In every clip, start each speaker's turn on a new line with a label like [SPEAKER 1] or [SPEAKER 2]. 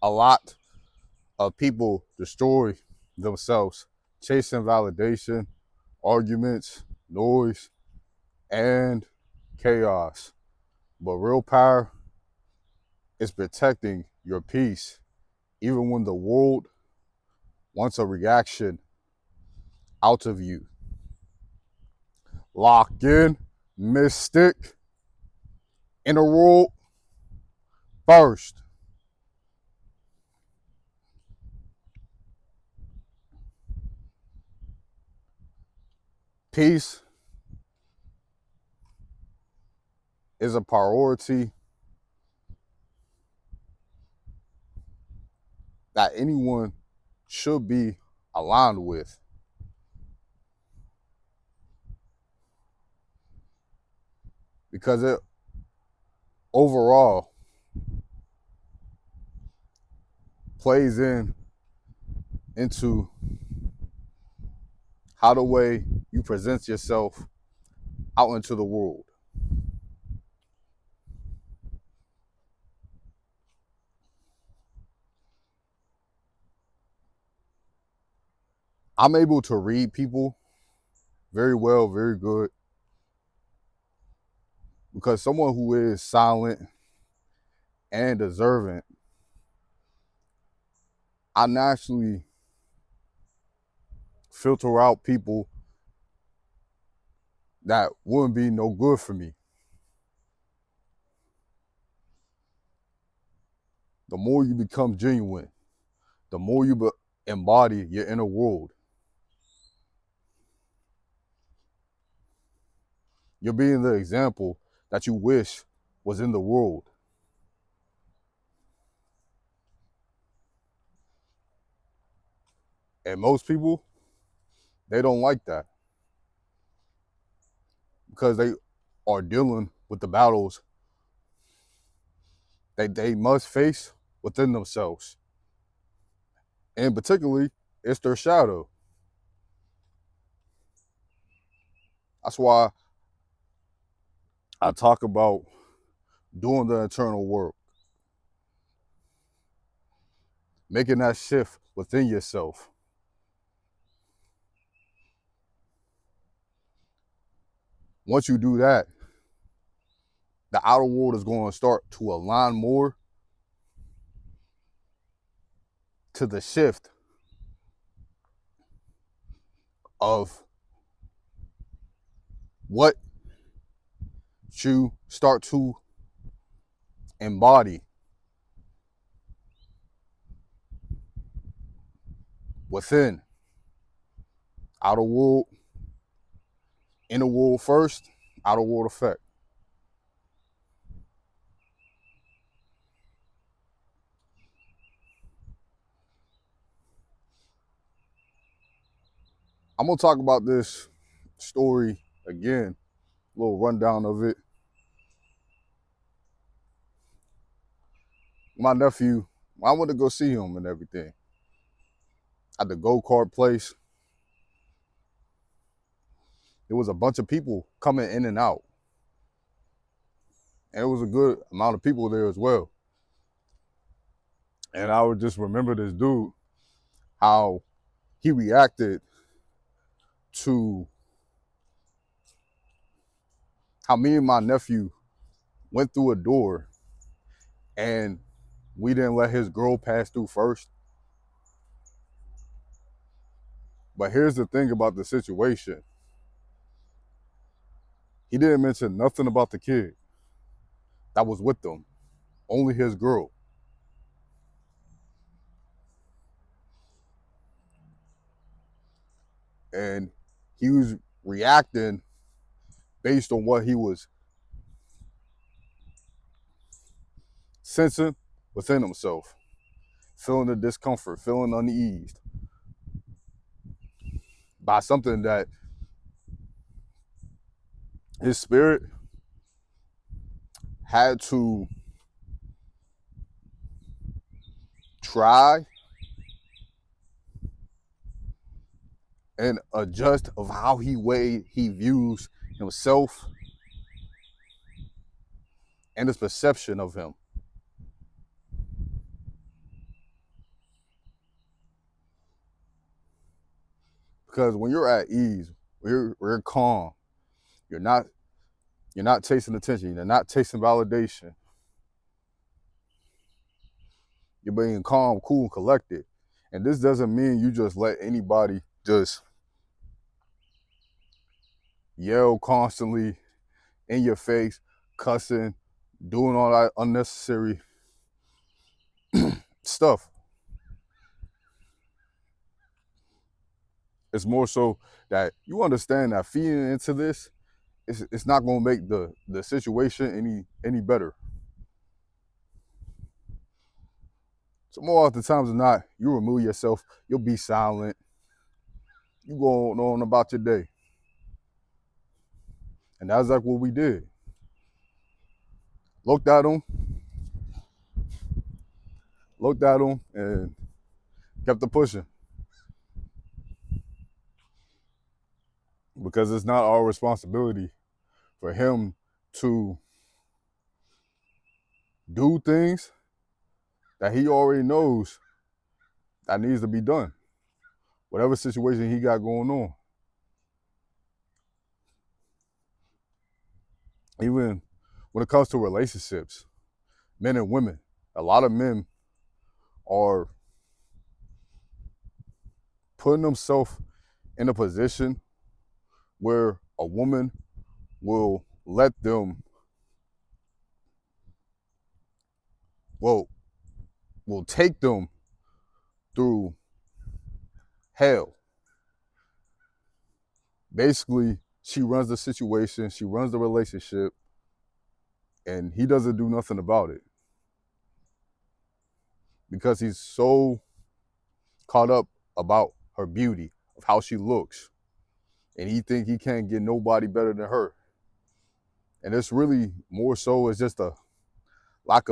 [SPEAKER 1] A lot of people destroy themselves chasing validation, arguments, noise, and chaos. But real power is protecting your peace, even when the world wants a reaction out of you. Lockin, mystic, inner world first. Peace is a priority that anyone should be aligned with, because it overall plays into how the way you present yourself out into the world. I'm able to read people very well, very good, because someone who is silent and observant, I naturally filter out people that wouldn't be no good for me. The more you become genuine, the more you embody your inner world, you're being the example that you wish was in the world. And most people, they don't like that because they are dealing with the battles that they must face within themselves. And particularly, it's their shadow. That's why I talk about doing the internal work, making that shift within yourself. Once you do that, the outer world is going to start to align more to the shift of what you start to embody within. Outer world, inner world first, outer world effect. I'm gonna talk about this story again, a little rundown of it. My nephew, I went to go see him and everything at the go-kart place. There was a bunch of people coming in and out, and it was a good amount of people there as well. And I would just remember this dude, how he reacted to how me and my nephew went through a door and we didn't let his girl pass through first. But here's the thing about the situation. He didn't mention nothing about the kid that was with them, only his girl. And he was reacting based on what he was sensing within himself, feeling the discomfort, feeling uneased by something that his spirit had to try and adjust of how he views himself and his perception of him. Because when you're at ease, when you're calm, you're not chasing attention, you're not chasing validation. You're being calm, cool, and collected. And this doesn't mean you just let anybody just yell constantly in your face, cussing, doing all that unnecessary stuff. It's more so that you understand that feeding into this, it's not gonna make the situation any better. So more often times than not, you remove yourself, you'll be silent, you go on about your day. And that's like what we did. Looked at him, and kept it pushing. Because it's not our responsibility for him to do things that he already knows that needs to be done. Whatever situation he got going on. Even when it comes to relationships, men and women, a lot of men are putting themselves in a position where a woman will let them, will take them through hell. Basically, she runs the situation, she runs the relationship, and he doesn't do nothing about it. Because he's so caught up about her beauty, of how she looks. And he think he can't get nobody better than her. And it's really more so it's just the lack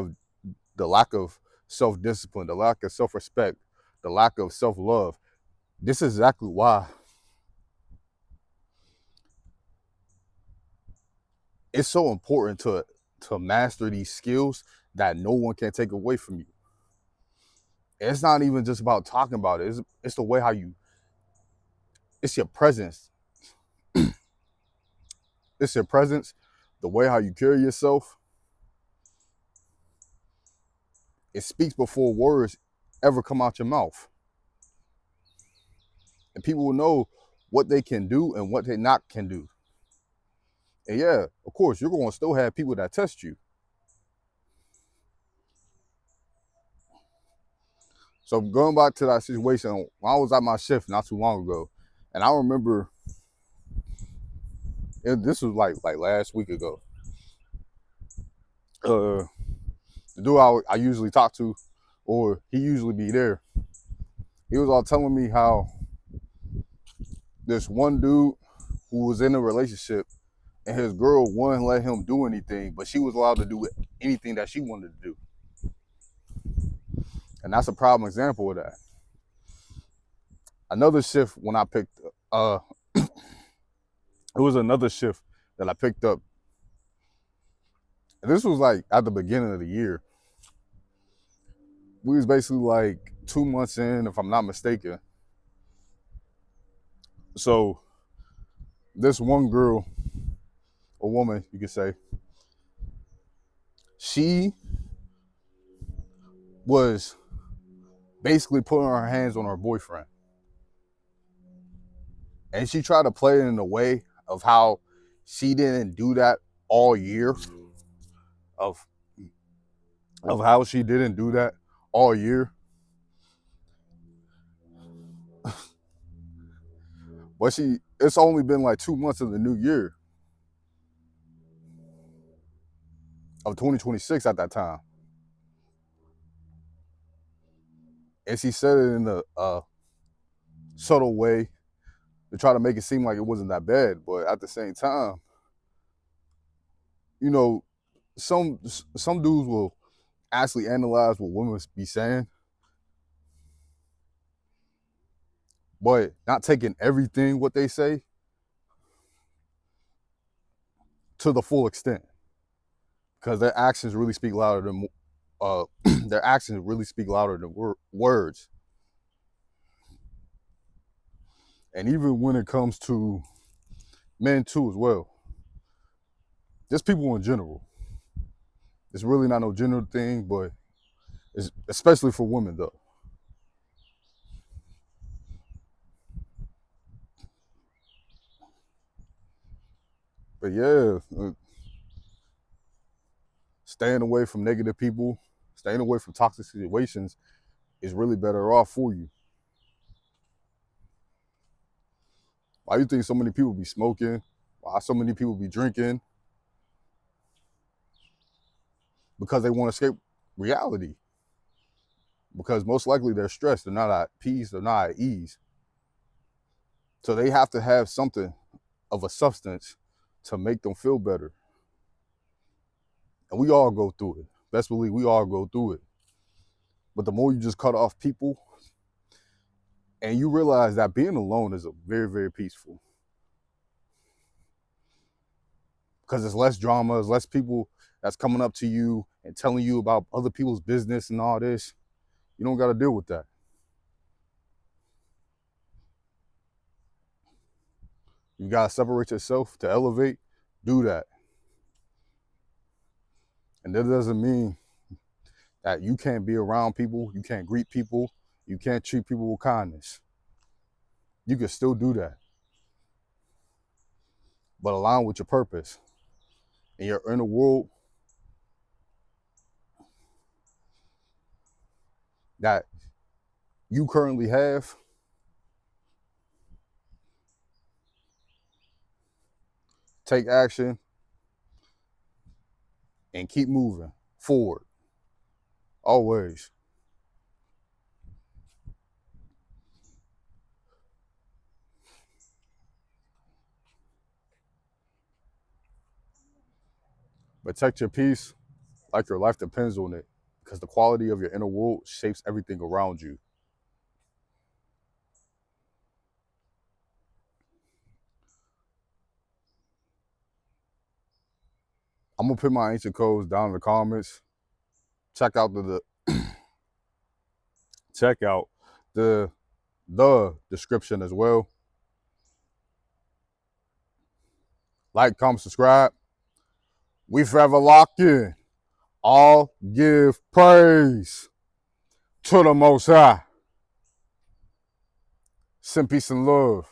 [SPEAKER 1] of self-discipline, the lack of self-respect, the lack of self-love. This is exactly why it's so important to master these skills that no one can take away from you. It's not even just about talking about it. It's the way how it's your presence. It's your presence, the way how you carry yourself. It speaks before words ever come out your mouth. And people will know what they can do and what they not can do. And yeah, of course, you're going to still have people that test you. So going back to that situation, when I was at my shift not too long ago, and I remember this was like last week ago. The dude I usually talk to, or he usually be there, he was all telling me how this one dude who was in a relationship and his girl wouldn't let him do anything, but she was allowed to do anything that she wanted to do. And that's a prime example of that. Another shift when I picked, it was another shift that I picked up. And this was like at the beginning of the year. We was basically like 2 months in, if I'm not mistaken. So this one girl, a woman, you could say, she was basically putting her hands on her boyfriend. And she tried to play it in a way of how she didn't do that all year, of how she didn't do that all year. But it's only been like 2 months of the new year of 2026 at that time. And she said it in a subtle way to try to make it seem like it wasn't that bad. But at the same time, you know, some dudes will actually analyze what women be saying, but not taking everything what they say to the full extent, because their actions really speak louder than their actions really speak louder than words. And even when it comes to men too as well. Just people in general. It's really not no general thing, but it's especially for women though. But yeah, staying away from negative people, staying away from toxic situations is really better off for you. Why you think so many people be smoking? Why so many people be drinking? Because they want to escape reality. Because most likely they're stressed, they're not at peace, they're not at ease. So they have to have something of a substance to make them feel better. And we all go through it. Best believe we all go through it. But the more you just cut off people, and you realize that being alone is a very, very peaceful. Because there's less drama, there's less people that's coming up to you and telling you about other people's business and all this. You don't got to deal with that. You got to separate yourself to elevate. Do that. And that doesn't mean that you can't be around people, you can't greet people, you can't treat people with kindness. You can still do that. But align with your purpose. In your inner world that you currently have, take action and keep moving forward. Always. Protect your peace like your life depends on it, because the quality of your inner world shapes everything around you. I'm gonna put my ancient codes down in the comments. Check out check out the description as well. Like, comment, subscribe. We forever locked in. All give praise to the Most High. Send peace and love.